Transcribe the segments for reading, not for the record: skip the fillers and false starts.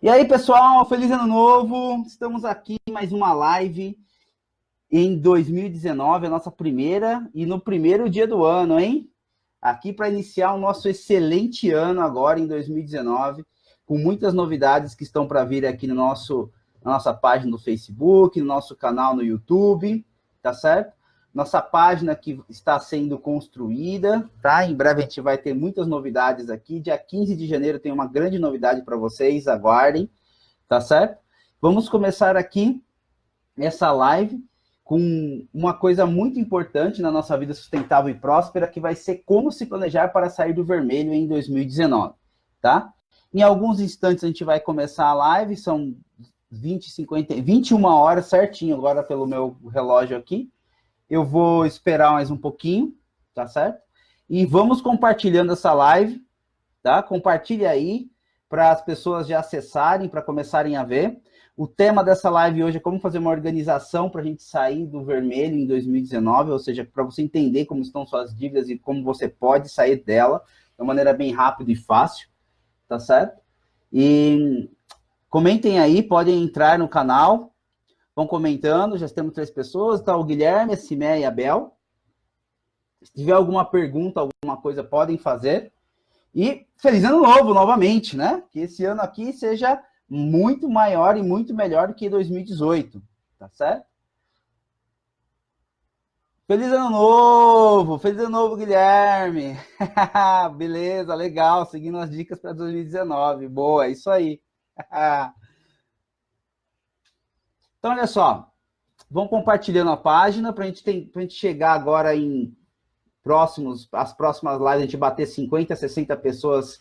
E aí, pessoal, feliz ano novo! Estamos aqui em mais uma live em 2019, a nossa primeira, e no primeiro dia do ano, hein? Aqui para iniciar o nosso excelente ano agora em 2019, com muitas novidades que estão para vir aqui na nossa página do Facebook, no nosso canal no YouTube, tá certo? Nossa página que está sendo construída, tá? Em breve a gente vai ter muitas novidades aqui. Dia 15 de janeiro tem uma grande novidade para vocês, aguardem, tá certo? Vamos começar aqui essa live com uma coisa muito importante na nossa vida sustentável e próspera, que vai ser como se planejar para sair do vermelho em 2019, tá? Em alguns instantes a gente vai começar a live, são 21 horas certinho agora pelo meu relógio aqui. Eu vou esperar mais um pouquinho, tá certo? E vamos compartilhando essa live, tá? Compartilhe aí para as pessoas já acessarem, para começarem a ver. O tema dessa live hoje é como fazer uma organização para a gente sair do vermelho em 2019, ou seja, para você entender como estão suas dívidas e como você pode sair dela de uma maneira bem rápida e fácil, tá certo? E comentem aí, podem entrar no canal, vão comentando, já temos 3 pessoas, tá o Guilherme, a Cimé e a Bel. Se tiver alguma pergunta, alguma coisa, podem fazer. E feliz ano novo, novamente, né? Que esse ano aqui seja muito maior e muito melhor do que 2018, tá certo? Feliz ano novo, Guilherme! Beleza, legal, seguindo as dicas para 2019, boa, é isso aí. Então, olha só, vão compartilhando a página para a gente chegar agora em as próximas lives, a gente bater 50, 60 pessoas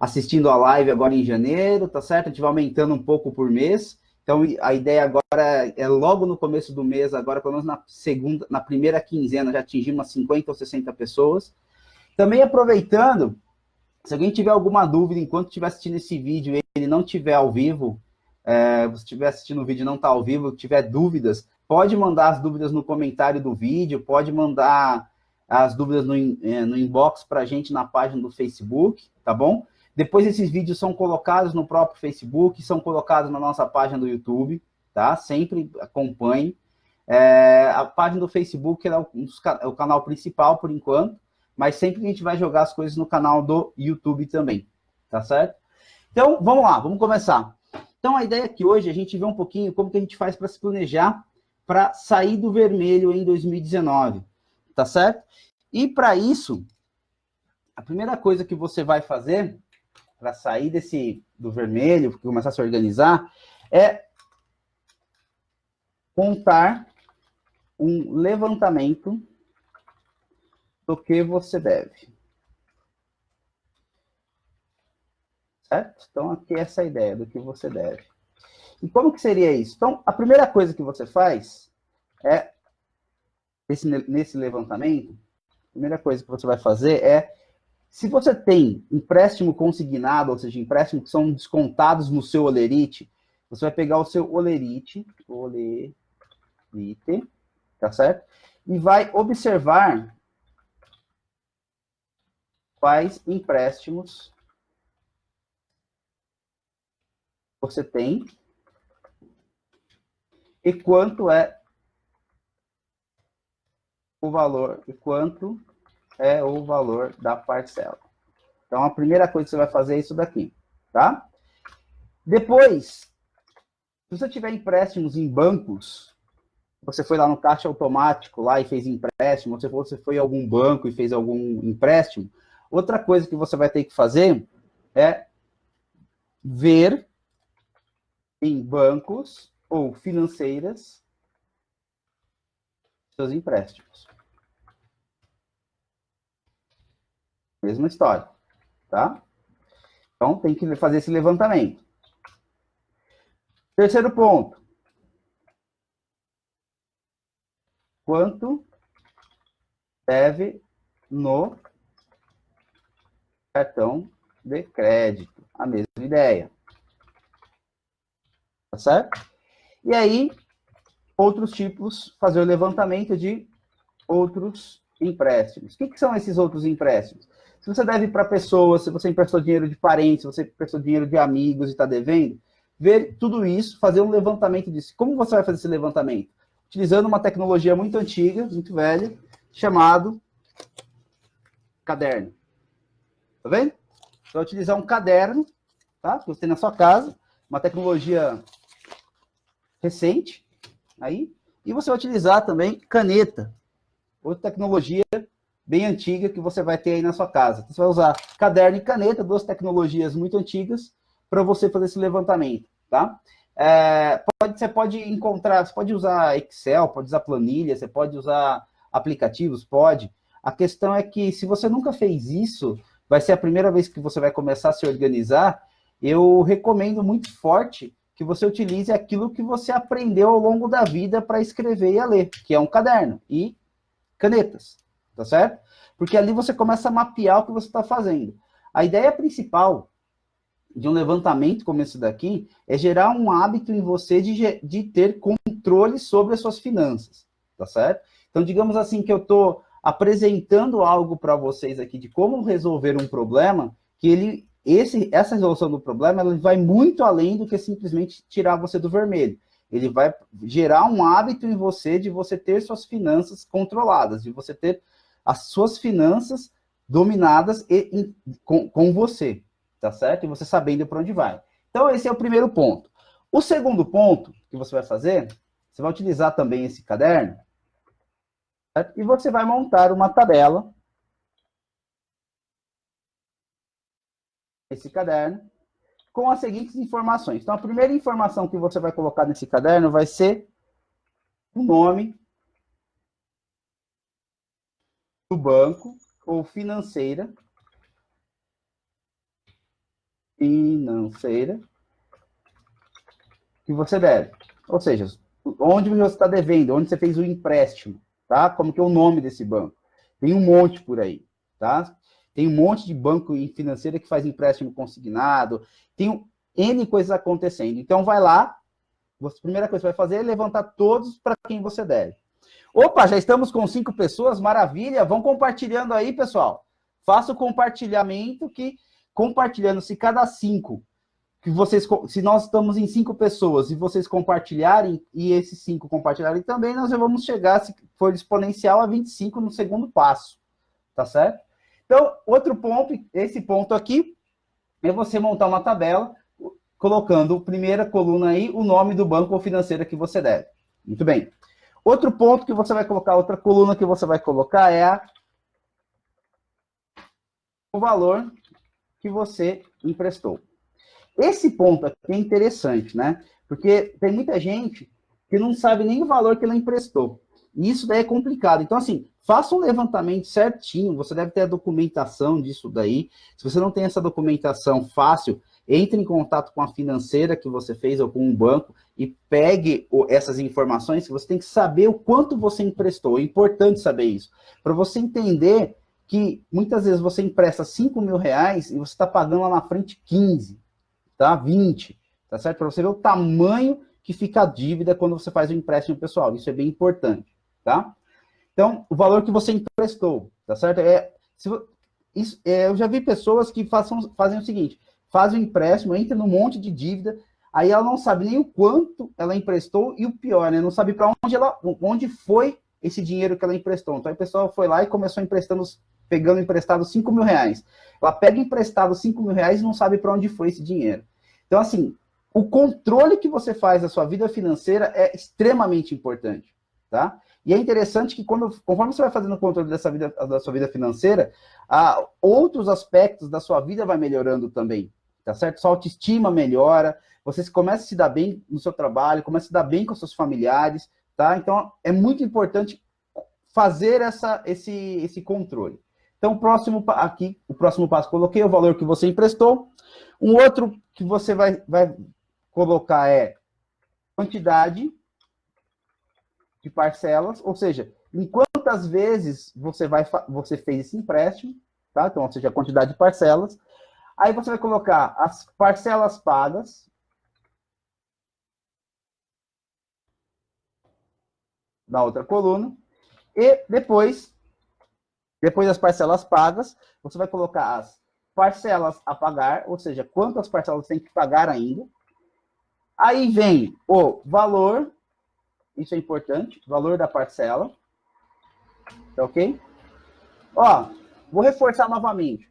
assistindo a live agora em janeiro, tá certo? A gente vai aumentando um pouco por mês. Então, a ideia agora é logo no começo do mês, agora, pelo menos na primeira quinzena, já atingimos umas 50 ou 60 pessoas. Também aproveitando, se alguém tiver alguma dúvida enquanto estiver assistindo esse vídeo, ele não estiver ao vivo, você estiver assistindo o vídeo e não está ao vivo, tiver dúvidas, pode mandar as dúvidas no comentário do vídeo, pode mandar as dúvidas no inbox para a gente na página do Facebook, tá bom? Depois esses vídeos são colocados no próprio Facebook, são colocados na nossa página do YouTube, tá? Sempre acompanhe. A página do Facebook é o canal principal, por enquanto, mas sempre a gente vai jogar as coisas no canal do YouTube também, tá certo? Então, vamos lá, vamos começar. Então, a ideia é que hoje a gente vê um pouquinho como que a gente faz para se planejar para sair do vermelho em 2019, tá certo? E para isso, a primeira coisa que você vai fazer para sair do vermelho, começar a se organizar, é montar um levantamento do que você deve. Certo? Então, aqui é essa ideia do que você deve. E como que seria isso? Então, a primeira coisa que você faz é, nesse levantamento, a primeira coisa que você vai fazer é, se você tem empréstimo consignado, ou seja, empréstimos que são descontados no seu olerite, você vai pegar o seu olerite, tá certo? E vai observar quais empréstimos você tem e quanto é o valor, da parcela. Então, a primeira coisa que você vai fazer é isso daqui, tá? Depois, se você tiver empréstimos em bancos, você foi lá no caixa automático lá e fez empréstimo, ou você foi a algum banco e fez algum empréstimo, outra coisa que você vai ter que fazer é ver em bancos ou financeiras seus empréstimos. Mesma história, tá? Então, tem que fazer esse levantamento. Terceiro ponto. Quanto deve no cartão de crédito? A mesma ideia. Tá certo? E aí, outros tipos, fazer o levantamento de outros empréstimos. O que são esses outros empréstimos? Se você deve para pessoas, se você emprestou dinheiro de parentes, se você emprestou dinheiro de amigos e está devendo, ver tudo isso, fazer um levantamento disso. Como você vai fazer esse levantamento? Utilizando uma tecnologia muito antiga, muito velha, chamado caderno. Tá vendo? Você vai utilizar um caderno, tá? Que você tem na sua casa, uma tecnologia recente, aí, e você vai utilizar também caneta, outra tecnologia bem antiga que você vai ter aí na sua casa. Então, você vai usar caderno e caneta, duas tecnologias muito antigas, para você fazer esse levantamento, tá? Você pode encontrar, você pode usar Excel, pode usar planilha, você pode usar aplicativos, pode. A questão é que, se você nunca fez isso, vai ser a primeira vez que você vai começar a se organizar, eu recomendo muito forte que você utilize aquilo que você aprendeu ao longo da vida para escrever e a ler, que é um caderno e canetas, tá certo? Porque ali você começa a mapear o que você está fazendo. A ideia principal de um levantamento como esse daqui é gerar um hábito em você de ter controle sobre as suas finanças, tá certo? Então, digamos assim que eu estou apresentando algo para vocês aqui de como resolver um problema, que essa resolução do problema ela vai muito além do que simplesmente tirar você do vermelho. Ele vai gerar um hábito em você de você ter suas finanças controladas, de você ter as suas finanças dominadas com você, tá certo? E você sabendo para onde vai. Então, esse é o primeiro ponto. O segundo ponto que você vai fazer, você vai utilizar também esse caderno, certo? E você vai montar uma tabela, esse caderno, com as seguintes informações. Então, a primeira informação que você vai colocar nesse caderno vai ser o nome do banco ou financeira que você deve. Ou seja, onde você está devendo, onde você fez o empréstimo, tá? Como que é o nome desse banco? Tem um monte por aí, tá? Tem um monte de banco e financeira que faz empréstimo consignado, tem N coisas acontecendo. Então, vai lá, a primeira coisa que você vai fazer é levantar todos para quem você deve. Opa, já estamos com 5 pessoas, maravilha. Vão compartilhando aí, pessoal. Faça o compartilhamento que, compartilhando, se cada 5, se nós estamos em 5 pessoas e vocês compartilharem, e esses 5 compartilharem também, nós já vamos chegar, se for exponencial, a 25 no segundo passo. Tá certo? Então, outro ponto, esse ponto aqui, é você montar uma tabela, colocando, primeira coluna aí, o nome do banco ou financeira que você deve. Muito bem. Outro ponto que você vai colocar, outra coluna que você vai colocar é o valor que você emprestou. Esse ponto aqui é interessante, né? Porque tem muita gente que não sabe nem o valor que ela emprestou. E isso daí é complicado. Então, assim, faça um levantamento certinho, você deve ter a documentação disso daí. Se você não tem essa documentação fácil, entre em contato com a financeira que você fez ou com um banco e pegue essas informações, que você tem que saber o quanto você emprestou. É importante saber isso. Para você entender que muitas vezes você empresta 5 mil reais e você está pagando lá na frente 15, tá? 20, tá certo? Para você ver o tamanho que fica a dívida quando você faz o empréstimo pessoal. Isso é bem importante, tá? Então, o valor que você emprestou, tá certo? Eu já vi pessoas que fazem o seguinte, fazem o empréstimo, entra num monte de dívida, aí ela não sabe nem o quanto ela emprestou e o pior, né? Não sabe para onde foi esse dinheiro que ela emprestou. Então, a pessoa foi lá e começou pegando emprestado 5 mil reais. Ela pega emprestado 5 mil reais e não sabe para onde foi esse dinheiro. Então, assim, o controle que você faz da sua vida financeira é extremamente importante, tá? E é interessante que conforme você vai fazendo o controle da sua vida financeira, outros aspectos da sua vida vai melhorando também, tá certo? Sua autoestima melhora, você começa a se dar bem no seu trabalho, começa a se dar bem com seus familiares, tá? Então, é muito importante fazer esse controle. Então, o próximo passo, coloquei o valor que você emprestou. Um outro que você vai colocar é quantidade de parcelas, ou seja, em quantas vezes você fez esse empréstimo, tá? Então, ou seja, a quantidade de parcelas. Aí você vai colocar as parcelas pagas na outra coluna. E depois das parcelas pagas, você vai colocar as parcelas a pagar, ou seja, quantas parcelas você tem que pagar ainda. Aí vem o valor, isso é importante, valor da parcela, tá ok? Ó, vou reforçar novamente.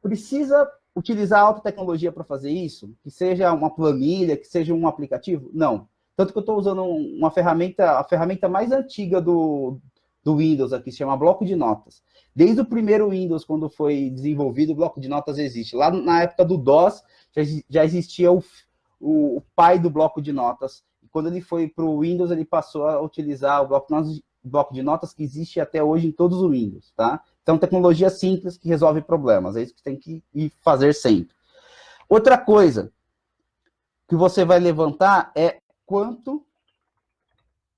Precisa utilizar alta tecnologia para fazer isso? Que seja uma planilha, que seja um aplicativo? Não. Tanto que eu estou usando uma ferramenta, a ferramenta mais antiga do Windows aqui, se chama bloco de notas. Desde o primeiro Windows, quando foi desenvolvido, o bloco de notas existe. Lá na época do DOS, já existia o pai do bloco de notas. E quando ele foi para o Windows, ele passou a utilizar o bloco de notas que existe até hoje em todos os Windows, tá? Então, tecnologia simples que resolve problemas. É isso que tem que ir fazer sempre. Outra coisa que você vai levantar é quanto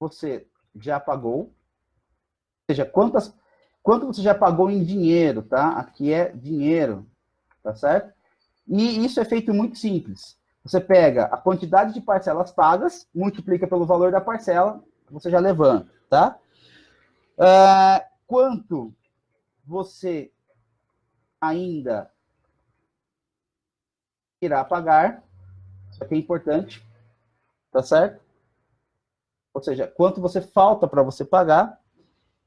você já pagou, ou seja, quanto você já pagou em dinheiro, tá? Aqui é dinheiro, tá certo? E isso é feito muito simples. Você pega a quantidade de parcelas pagas, multiplica pelo valor da parcela, você já levanta, tá? Quanto você ainda irá pagar, isso aqui é importante, tá certo? Ou seja, quanto você falta para você pagar,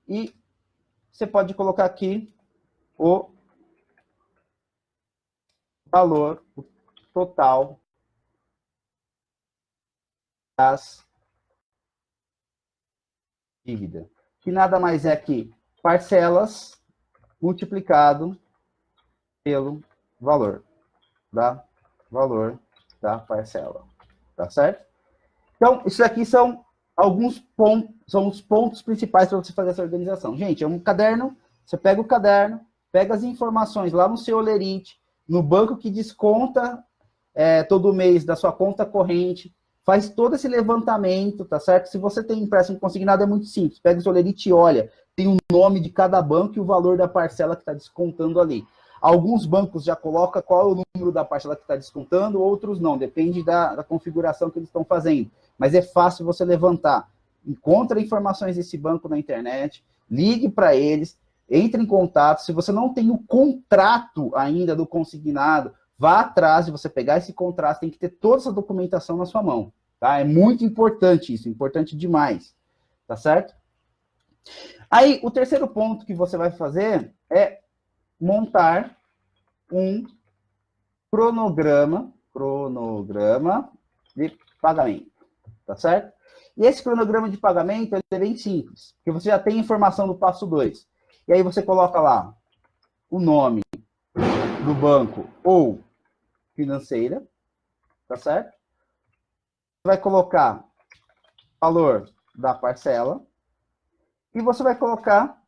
e você pode colocar aqui o valor total das dívidas, que nada mais é que parcelas multiplicado pelo valor da parcela, tá certo? Então, isso aqui são alguns pontos, são os pontos principais para você fazer essa organização. Gente, é um caderno, você pega o caderno, pega as informações lá no seu Olerite, no banco que desconta todo mês da sua conta corrente, faz todo esse levantamento, tá certo? Se você tem empréstimo consignado, é muito simples. Pega o seu Olerite e olha, tem o nome de cada banco e o valor da parcela que está descontando ali. Alguns bancos já colocam qual é o número da parcela que está descontando, outros não, depende da configuração que eles estão fazendo. Mas é fácil você levantar. Encontra informações desse banco na internet, ligue para eles, entre em contato. Se você não tem o contrato ainda do consignado, vá atrás de você pegar esse contrato, tem que ter toda essa documentação na sua mão. Tá? É muito importante isso, importante demais. Tá certo? Aí, o terceiro ponto que você vai fazer é montar um cronograma de pagamento, tá certo? E esse cronograma de pagamento é bem simples, porque você já tem informação do passo 2. E aí você coloca lá o nome do banco ou financeira, tá certo? Você vai colocar o valor da parcela e você vai colocar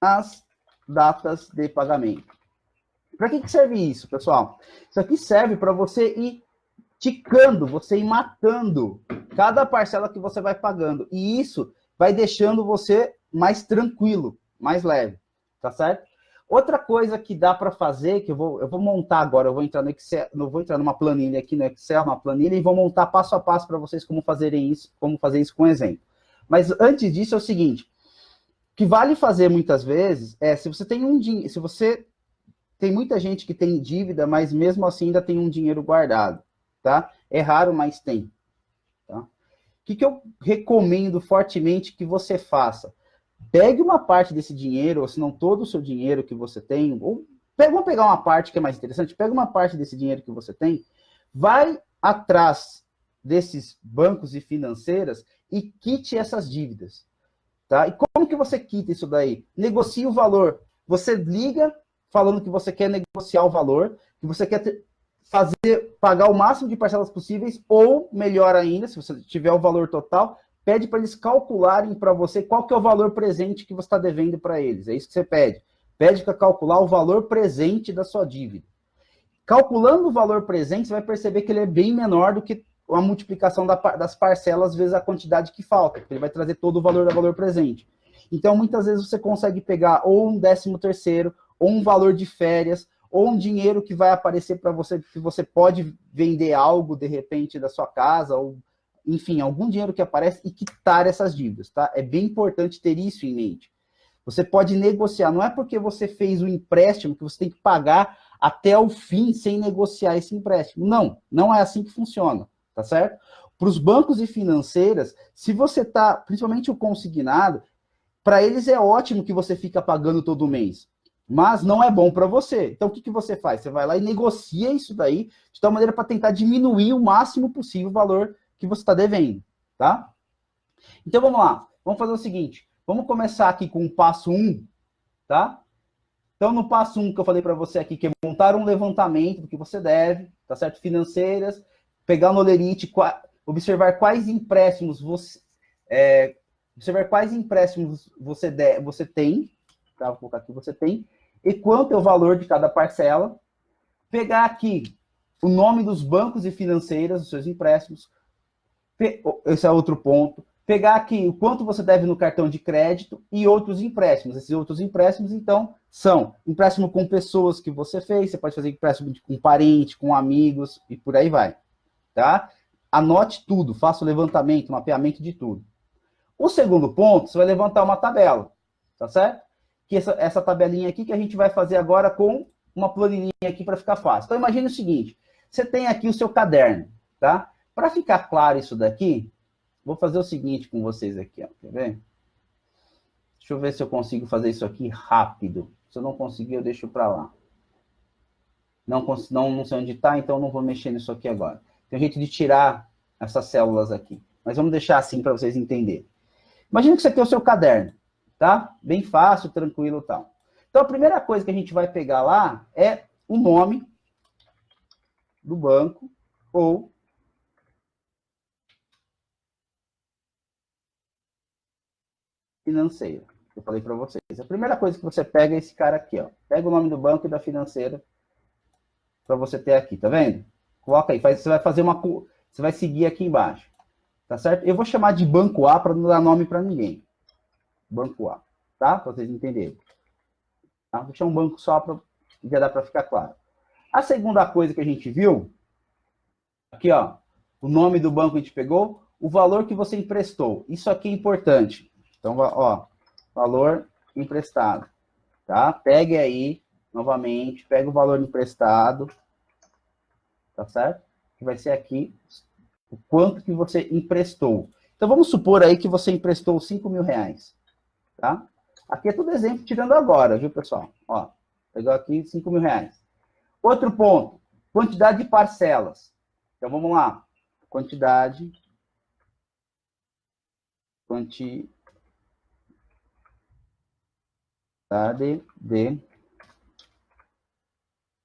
as datas de pagamento. Para que serve isso, pessoal? Isso aqui serve para você ir ticando, você ir matando cada parcela que você vai pagando. E isso vai deixando você mais tranquilo, mais leve, tá certo? Outra coisa que dá para fazer, que eu vou montar agora, eu vou entrar no Excel, não vou entrar numa planilha aqui no Excel, uma planilha, e vou montar passo a passo para vocês como fazer isso com exemplo. Mas antes disso é o seguinte, o que vale fazer muitas vezes é, se você tem muita gente que tem dívida, mas mesmo assim ainda tem um dinheiro guardado, tá? É raro, mas tem. Tá? O que eu recomendo fortemente que você faça? Pegue uma parte desse dinheiro, ou se não todo o seu dinheiro que você tem, ou vamos pegar uma parte que é mais interessante, pega uma parte desse dinheiro que você tem, vai atrás desses bancos e financeiras e quite essas dívidas. Tá? E como que você quita isso daí? Negocie o valor. Você liga falando que você quer negociar o valor, que você quer pagar o máximo de parcelas possíveis, ou, melhor ainda, se você tiver o valor total, pede para eles calcularem para você qual que é o valor presente que você está devendo para eles. É isso que você pede. Pede para calcular o valor presente da sua dívida. Calculando o valor presente, você vai perceber que ele é bem menor do que a multiplicação das parcelas vezes a quantidade que falta, porque ele vai trazer todo o valor do valor presente. Então, muitas vezes você consegue pegar ou um 13º, ou um valor de férias, ou um dinheiro que vai aparecer para você, que você pode vender algo, de repente, da sua casa, ou, enfim, algum dinheiro que aparece e quitar essas dívidas, tá? É bem importante ter isso em mente. Você pode negociar, não é porque você fez o empréstimo que você tem que pagar até o fim sem negociar esse empréstimo. Não, não é assim que funciona, tá certo? Para os bancos e financeiras, se você tá, principalmente o consignado, para eles é ótimo que você fica pagando todo mês, mas não é bom para você. Então, o que você faz? Você vai lá e negocia isso daí, de tal maneira para tentar diminuir o máximo possível o valor que você está devendo, tá? Então, vamos lá. Vamos fazer o seguinte. Vamos começar aqui com o passo 1, tá? Então, no passo 1 que eu falei para você aqui, que é montar um levantamento do que você deve, tá certo? Financeiras, pegar no Olerite, observar quais empréstimos você tem, tá? Vou colocar aqui, você tem, e quanto é o valor de cada parcela. Pegar aqui o nome dos bancos e financeiras, dos seus empréstimos. Esse é outro ponto. Pegar aqui o quanto você deve no cartão de crédito e outros empréstimos. Esses outros empréstimos, então, são empréstimo com pessoas que você fez, você pode fazer empréstimo com parente, com amigos e por aí vai, tá? Anote tudo, faça o levantamento, mapeamento de tudo. O segundo ponto, você vai levantar uma tabela, tá certo? Que essa tabelinha aqui que a gente vai fazer agora com uma planilhinha aqui para ficar fácil. Então, imagine o seguinte, você tem aqui o seu caderno, tá? Para ficar claro isso daqui, vou fazer o seguinte com vocês aqui, ó. Quer ver? Deixa eu ver se eu consigo fazer isso aqui rápido. Se eu não conseguir, eu deixo para lá. Não sei onde está, então não vou mexer nisso aqui agora. Tem um jeito de tirar essas células aqui. Mas vamos deixar assim para vocês entenderem. Imagina que você tem o seu caderno, tá? Bem fácil, tranquilo e tal. Então, a primeira coisa que a gente vai pegar lá é o nome do banco ou financeira. Eu falei para vocês. A primeira coisa que você pega é esse cara aqui, ó. Pega o nome do banco e da financeira para você ter aqui, tá vendo? Coloca aí, você vai fazer você vai seguir aqui embaixo, tá certo? Eu vou chamar de banco A para não dar nome para ninguém. Banco A, tá? Para vocês entenderem. Tá? Vou deixar um banco só para já dá para ficar claro. A segunda coisa que a gente viu aqui, ó, o nome do banco que a gente pegou, o valor que você emprestou. Isso aqui é importante. Então, ó, valor emprestado, tá? Pegue aí, novamente, pega o valor emprestado, tá certo? Que vai ser aqui o quanto que você emprestou. Então, vamos supor aí que você emprestou 5 mil reais, tá? Aqui é tudo exemplo tirando agora, viu, pessoal? Ó, pegou aqui 5 mil reais. Outro ponto, quantidade de parcelas. Então, vamos lá. Quantidade de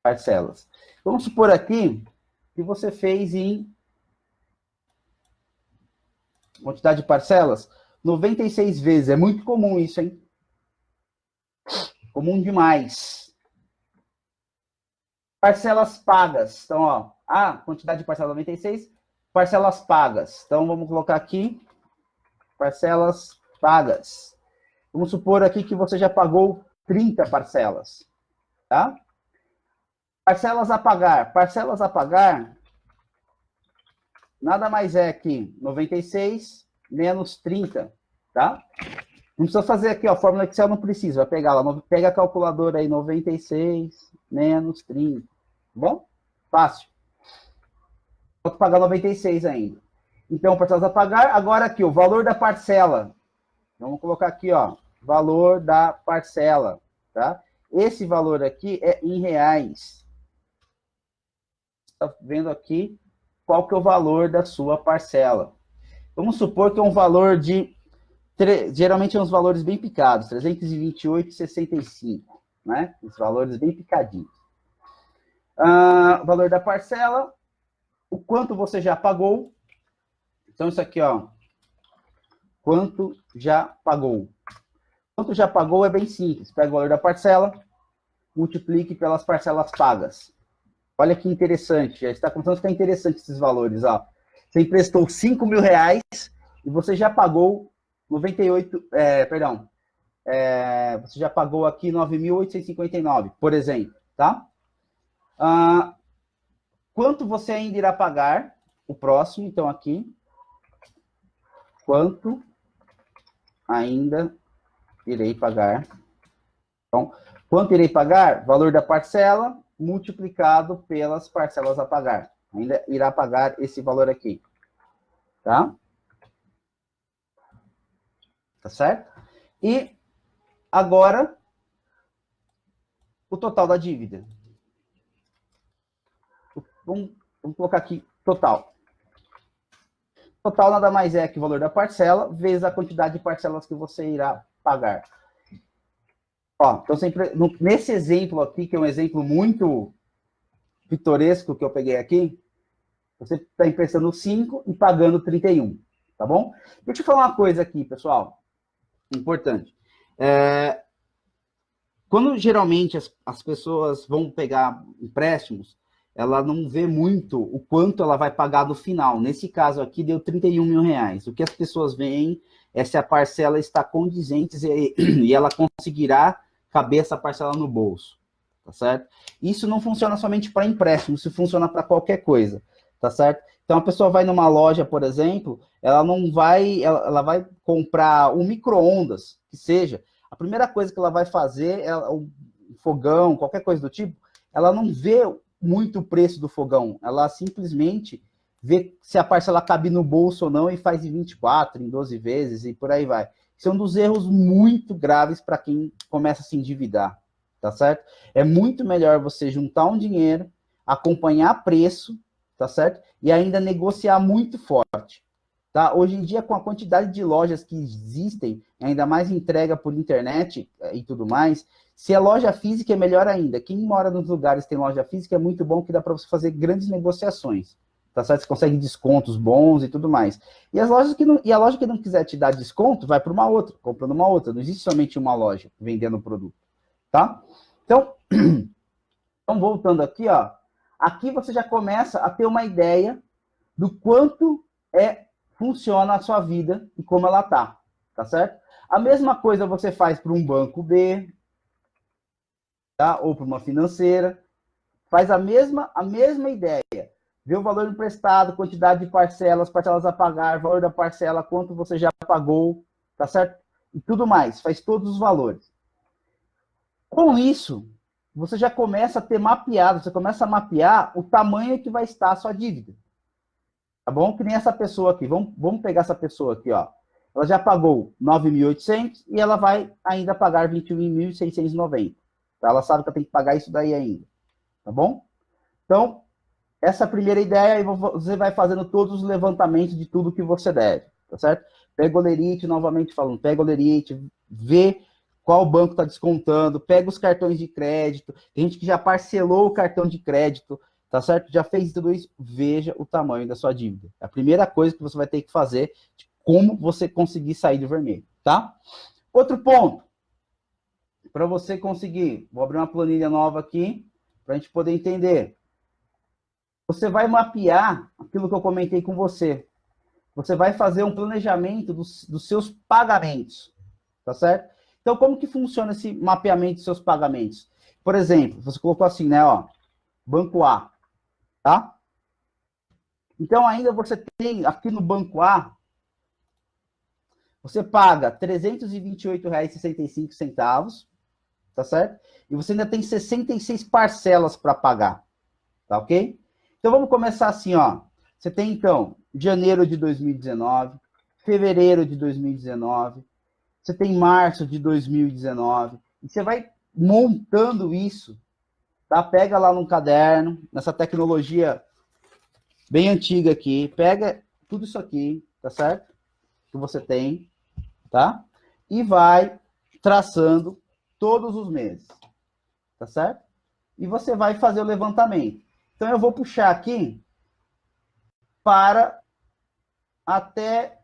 parcelas. Vamos supor aqui que você fez em quantidade de parcelas 96 vezes. É muito comum isso, hein? Comum demais. Parcelas pagas. Então, ó, a quantidade de parcelas 96, parcelas pagas. Então, vamos colocar aqui parcelas pagas. Vamos supor aqui que você já pagou 30 parcelas, tá? Parcelas a pagar. Parcelas a pagar nada mais é que 96 menos 30, tá? Não precisa fazer aqui, ó, a fórmula Excel não precisa, vai pegar lá, pega a calculadora aí, 96 menos 30, tá bom? Fácil. Vou pagar 96 ainda. Então, parcelas a pagar, agora aqui, o valor da parcela. Vamos colocar aqui, ó, valor da parcela, tá? Esse valor aqui é em reais. Está vendo aqui qual que é o valor da sua parcela. Vamos supor que é um valor de, geralmente é uns valores bem picados, 328,65, né? Os valores bem picadinhos. O valor da parcela, o quanto você já pagou. Então, isso aqui, ó, quanto já pagou. Quanto já pagou é bem simples. Pega o valor da parcela, multiplique pelas parcelas pagas. Olha que interessante, já está começando a ficar interessante esses valores, ó. Você emprestou 5 mil reais e você já pagou 98, você já pagou aqui 9.859, por exemplo, tá? Quanto você ainda irá pagar? O próximo, então, aqui. Quanto ainda irei pagar? Então, quanto irei pagar? Valor da parcela multiplicado pelas parcelas a pagar. Ainda irá pagar esse valor aqui. Tá? Tá certo? E agora, o total da dívida. Vamos colocar aqui total. Total nada mais é que o valor da parcela vezes a quantidade de parcelas que você irá pagar. Ó, então sempre, nesse exemplo aqui, que é um exemplo muito pitoresco que eu peguei aqui, você está emprestando 5 e pagando 31, tá bom? Deixa eu falar uma coisa aqui, pessoal, importante. Quando geralmente as pessoas vão pegar empréstimos, ela não vê muito o quanto ela vai pagar no final. Nesse caso aqui, deu 31 mil reais. O que as pessoas veem é se a parcela está condizente e ela conseguirá caber essa parcela no bolso, tá certo? Isso não funciona somente para empréstimo, isso funciona para qualquer coisa, tá certo? Então, a pessoa vai numa loja, por exemplo, ela não vai, ela vai comprar um micro-ondas, que seja, a primeira coisa que ela vai fazer é o fogão, qualquer coisa do tipo, ela não vê muito o preço do fogão, ela simplesmente vê se a parcela cabe no bolso ou não e faz em 24, em 12 vezes e por aí vai. Isso é um dos erros muito graves para quem começa a se endividar, tá certo? É muito melhor você juntar um dinheiro, acompanhar preço, tá certo? E ainda negociar muito forte. Tá? Hoje em dia, com a quantidade de lojas que existem, ainda mais entrega por internet e tudo mais, se é loja física é melhor ainda. Quem mora nos lugares que tem loja física é muito bom, que dá para você fazer grandes negociações. Tá certo? Você consegue descontos bons e tudo mais. E a loja que não quiser te dar desconto, vai para uma outra, comprando uma outra. Não existe somente uma loja vendendo o produto. Tá? Então, voltando aqui, ó. Aqui você já começa a ter uma ideia do quanto funciona a sua vida e como ela tá certo? A mesma coisa você faz para um banco B, tá? Ou para uma financeira, faz a mesma ideia. Vê o valor emprestado, quantidade de parcelas a pagar, valor da parcela, quanto você já pagou, tá certo? E tudo mais, faz todos os valores. Com isso, você já começa a ter mapeado, você começa a mapear o tamanho que vai estar a sua dívida. Tá bom? Que nem essa pessoa aqui. Vamos pegar essa pessoa aqui, ó. Ela já pagou 9.800 e ela vai ainda pagar 21.690. Tá? Ela sabe que ela tem que pagar isso daí ainda. Tá bom? Então, essa é a primeira ideia, e você vai fazendo todos os levantamentos de tudo que você deve. Tá certo? Pega o lerite, novamente falando, pega o lerite, vê qual banco está descontando, pega os cartões de crédito. Tem gente que já parcelou o cartão de crédito. Tá certo? Já fez tudo isso, veja o tamanho da sua dívida. É a primeira coisa que você vai ter que fazer de como você conseguir sair do vermelho, tá? Outro ponto, para você conseguir, vou abrir uma planilha nova aqui, para a gente poder entender. Você vai mapear aquilo que eu comentei com você. Você vai fazer um planejamento dos seus pagamentos, tá certo? Então, como que funciona esse mapeamento dos seus pagamentos? Por exemplo, você colocou assim, né, ó, Banco A. Tá? Então, ainda você tem, aqui no Banco A, você paga R$ 328,65, tá certo? E você ainda tem 66 parcelas para pagar, tá ok? Então, vamos começar assim, ó. Você tem, então, janeiro de 2019, fevereiro de 2019, você tem março de 2019, e você vai montando isso, tá? Pega lá num caderno, nessa tecnologia bem antiga aqui, pega tudo isso aqui, tá certo? Que você tem, tá? E vai traçando todos os meses, tá certo? E você vai fazer o levantamento. Então, eu vou puxar aqui para até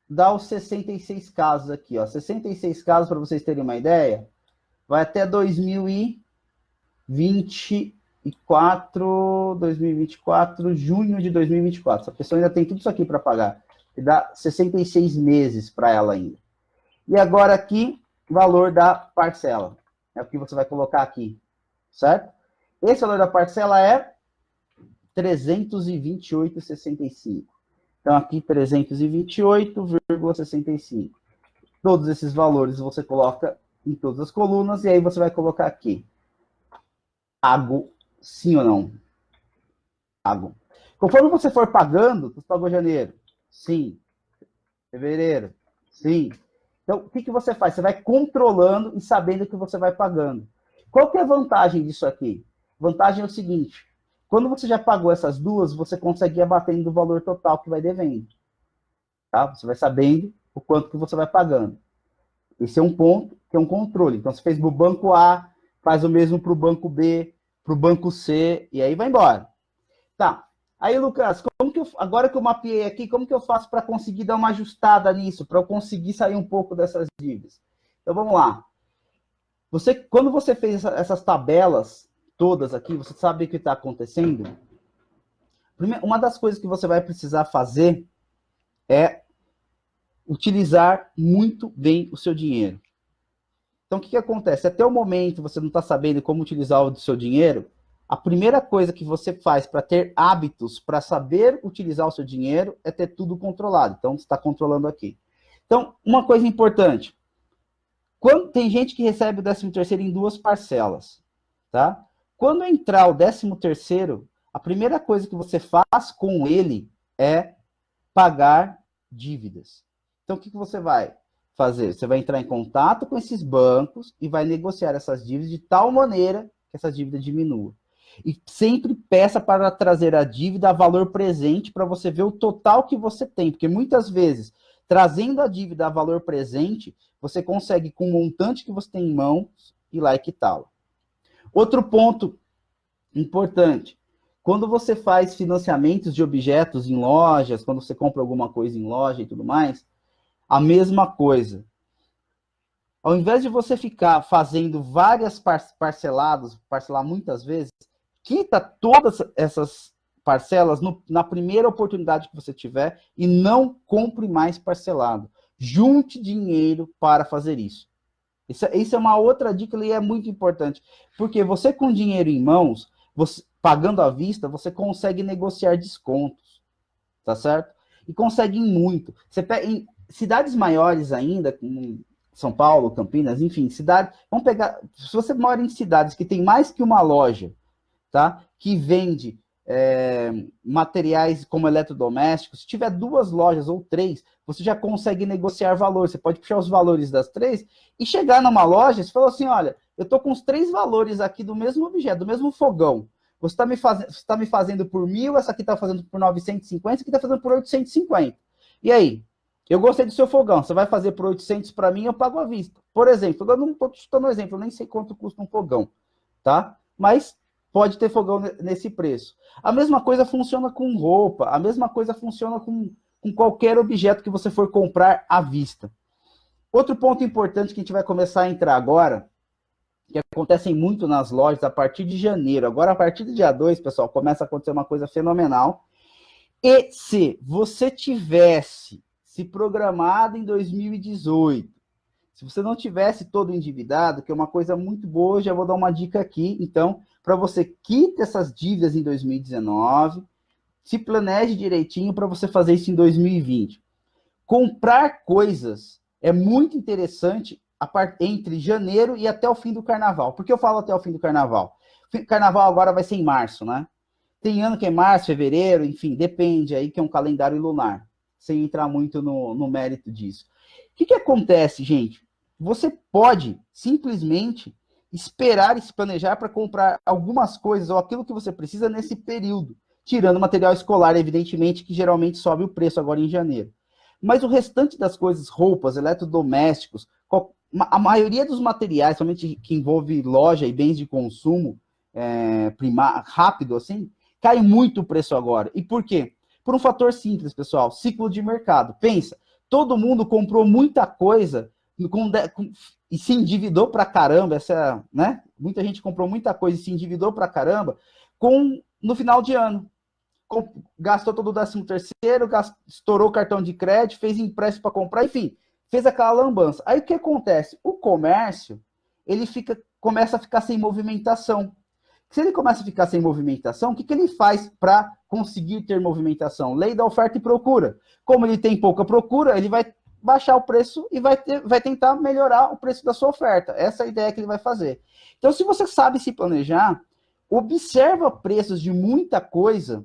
dar os 66 casos aqui, ó. 66 casos, para vocês terem uma ideia, vai até 2024, junho de 2024. Essa pessoa ainda tem tudo isso aqui para pagar. E dá 66 meses para ela ainda. E agora aqui, valor da parcela. É o que você vai colocar aqui, certo? Esse valor da parcela é 328,65. Então, aqui, 328,65. Todos esses valores você coloca em todas as colunas, e aí você vai colocar aqui. Pago, sim ou não? pago. Conforme você for pagando, você pagou janeiro? Sim. Fevereiro? Sim. Então, o que você faz? Você vai controlando e sabendo que você vai pagando. Qual que é a vantagem disso aqui? A vantagem é o seguinte, quando você já pagou essas duas, você consegue ir abatendo o valor total que vai devendo. Tá? Você vai sabendo o quanto que você vai pagando. Esse é um ponto, que é um controle. Então, você fez para o banco A, faz o mesmo para o banco B, para o banco C, e aí vai embora. Tá. Aí, Lucas, agora que eu mapeei aqui, como que eu faço para conseguir dar uma ajustada nisso, para eu conseguir sair um pouco dessas dívidas? Então, vamos lá. Quando você fez essas tabelas todas aqui, você sabe o que está acontecendo? Uma das coisas que você vai precisar fazer é utilizar muito bem o seu dinheiro. Então, o que acontece? Até o momento você não está sabendo como utilizar o seu dinheiro, a primeira coisa que você faz para ter hábitos, para saber utilizar o seu dinheiro, é ter tudo controlado. Então, você está controlando aqui. Então, uma coisa importante. Tem gente que recebe o 13º em 2 parcelas, tá? Quando entrar o 13º, a primeira coisa que você faz com ele é pagar dívidas. Então, o que você vai fazer? Você vai entrar em contato com esses bancos e vai negociar essas dívidas de tal maneira que essa dívida diminua. E sempre peça para trazer a dívida a valor presente para você ver o total que você tem, porque muitas vezes, trazendo a dívida a valor presente, você consegue, com o montante que você tem em mãos, ir lá e quitá-la. Outro ponto importante, quando você faz financiamentos de objetos em lojas, quando você compra alguma coisa em loja e tudo mais, a mesma coisa. Ao invés de você ficar fazendo várias parcelar muitas vezes, quita todas essas parcelas na primeira oportunidade que você tiver e não compre mais parcelado. Junte dinheiro para fazer isso. Isso é uma outra dica e é muito importante. Porque você com dinheiro em mãos, pagando à vista, você consegue negociar descontos. Tá certo? E consegue muito. Em cidades maiores ainda, como São Paulo, Campinas, enfim, vamos pegar. Se você mora em cidades que tem mais que uma loja, tá? Que vende materiais como eletrodomésticos, se tiver 2 lojas ou 3, você já consegue negociar valor. Você pode puxar os valores das 3 e chegar numa loja e falar assim, olha, eu tô com os 3 valores aqui do mesmo objeto, do mesmo fogão. Você está me fazendo por 1.000, essa aqui está fazendo por 950, essa aqui está fazendo por 850. E aí? Eu gostei do seu fogão, você vai fazer por 800 para mim, eu pago à vista. Por exemplo, eu não estou chutando um exemplo, eu nem sei quanto custa um fogão, tá? Mas pode ter fogão nesse preço. A mesma coisa funciona com roupa, a mesma coisa funciona com qualquer objeto que você for comprar à vista. Outro ponto importante que a gente vai começar a entrar agora, que acontecem muito nas lojas a partir de janeiro. Agora, a partir do dia 2, pessoal, começa a acontecer uma coisa fenomenal. E se você tivesse se programado em 2018, se você não tivesse todo endividado, que é uma coisa muito boa, eu já vou dar uma dica aqui, então, para você quitar essas dívidas em 2019, se planeje direitinho para você fazer isso em 2020. Comprar coisas é muito interessante entre janeiro e até o fim do carnaval. Por que eu falo até o fim do carnaval? O carnaval agora vai ser em março, né? Tem ano que é março, fevereiro, enfim, depende aí, que é um calendário lunar, sem entrar muito no mérito disso. O que acontece, gente? Você pode simplesmente esperar e se planejar para comprar algumas coisas ou aquilo que você precisa nesse período, tirando material escolar, evidentemente, que geralmente sobe o preço agora em janeiro. Mas o restante das coisas, roupas, eletrodomésticos, a maioria dos materiais, somente que envolve loja e bens de consumo rápido, assim, cai muito o preço agora. E por quê? Por um fator simples, pessoal, ciclo de mercado. Pensa, todo mundo comprou muita coisa e se endividou pra caramba, né? Muita gente comprou muita coisa e se endividou pra caramba no final de ano. Gastou todo o 13º, estourou o cartão de crédito, fez empréstimo para comprar, enfim, fez aquela lambança. Aí o que acontece? O comércio, ele começa a ficar sem movimentação. Se ele começa a ficar sem movimentação, o que ele faz para conseguir ter movimentação? Lei da oferta e procura. Como ele tem pouca procura, ele vai baixar o preço e vai tentar melhorar o preço da sua oferta. Essa é a ideia que ele vai fazer. Então, se você sabe se planejar, observa preços de muita coisa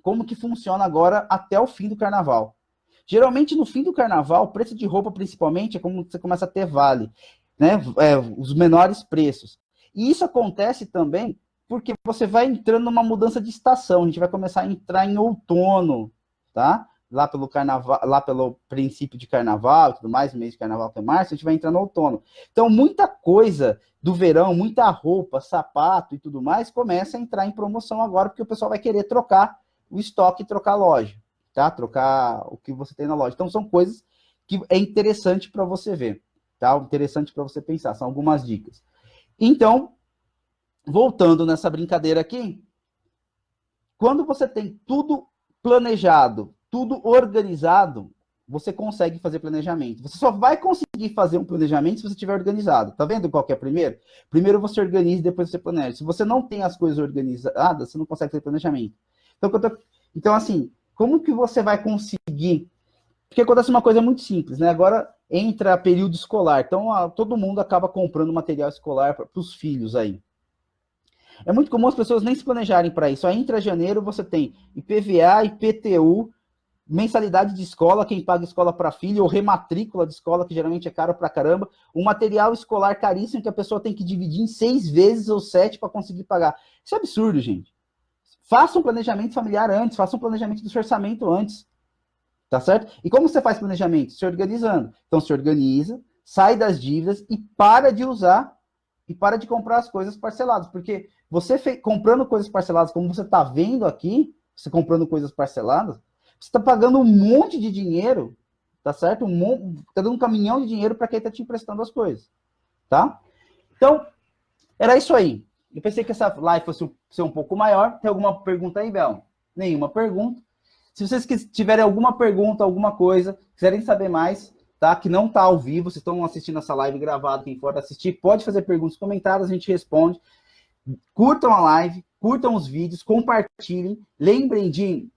como que funciona agora até o fim do carnaval. Geralmente, no fim do carnaval, o preço de roupa, principalmente, é como você começa a ter vale, né? Os menores preços. E isso acontece também porque você vai entrando numa mudança de estação. A gente vai começar a entrar em outono, tá? Lá pelo carnaval, lá pelo princípio de carnaval e tudo mais, mês de carnaval que é março, a gente vai entrar no outono. Então, muita coisa do verão, muita roupa, sapato e tudo mais, começa a entrar em promoção agora, porque o pessoal vai querer trocar o estoque e trocar a loja, tá? Trocar o que você tem na loja. Então, são coisas que é interessante para você ver, tá? Interessante para você pensar, são algumas dicas. Então, voltando nessa brincadeira aqui, quando você tem tudo planejado, tudo organizado, você consegue fazer planejamento. Você só vai conseguir fazer um planejamento se você estiver organizado. Tá vendo qual que é primeiro? Primeiro você organiza e depois você planeja. Se você não tem as coisas organizadas, você não consegue fazer planejamento. Então, assim, como que você vai conseguir? Porque acontece uma coisa muito simples, né? Agora entra período escolar, então todo mundo acaba comprando material escolar para os filhos aí. É muito comum as pessoas nem se planejarem para isso. Aí entra janeiro, você tem IPVA, IPTU, mensalidade de escola, quem paga escola para filho, ou rematrícula de escola, que geralmente é caro pra caramba, um material escolar caríssimo que a pessoa tem que dividir em 6 vezes ou 7 para conseguir pagar. Isso é absurdo, gente. Faça um planejamento familiar antes, faça um planejamento do seu orçamento antes, tá certo? E como você faz planejamento? Se organizando. Então, se organiza, sai das dívidas e para de usar e para de comprar as coisas parceladas, porque você comprando coisas parceladas, como você está vendo aqui, você comprando coisas parceladas, você está pagando um monte de dinheiro, tá certo? Tá dando um caminhão de dinheiro para quem está te emprestando as coisas, tá? Então, era isso aí. Eu pensei que essa live fosse ser um pouco maior. Tem alguma pergunta aí, Bel? Nenhuma pergunta. Se vocês tiverem alguma pergunta, alguma coisa, quiserem saber mais, tá? Que não tá ao vivo, vocês estão assistindo essa live gravada, quem for assistir, pode fazer perguntas, comentários, a gente responde. Curtam a live, curtam os vídeos, compartilhem. Lembrem de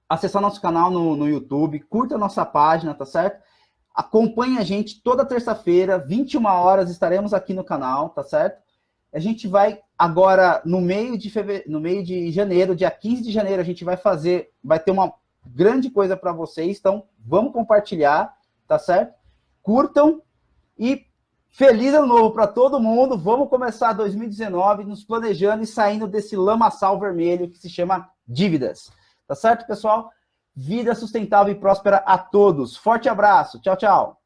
acessar nosso canal no YouTube, curta a nossa página, tá certo? Acompanhe a gente toda terça-feira, 21 horas, estaremos aqui no canal, tá certo? A gente vai agora, no meio de janeiro, dia 15 de janeiro, a gente vai ter uma grande coisa para vocês, então vamos compartilhar, tá certo? Curtam e feliz ano novo para todo mundo. Vamos começar 2019 nos planejando e saindo desse lamaçal vermelho que se chama dívidas. Tá certo, pessoal? Vida sustentável e próspera a todos. Forte abraço. Tchau, tchau.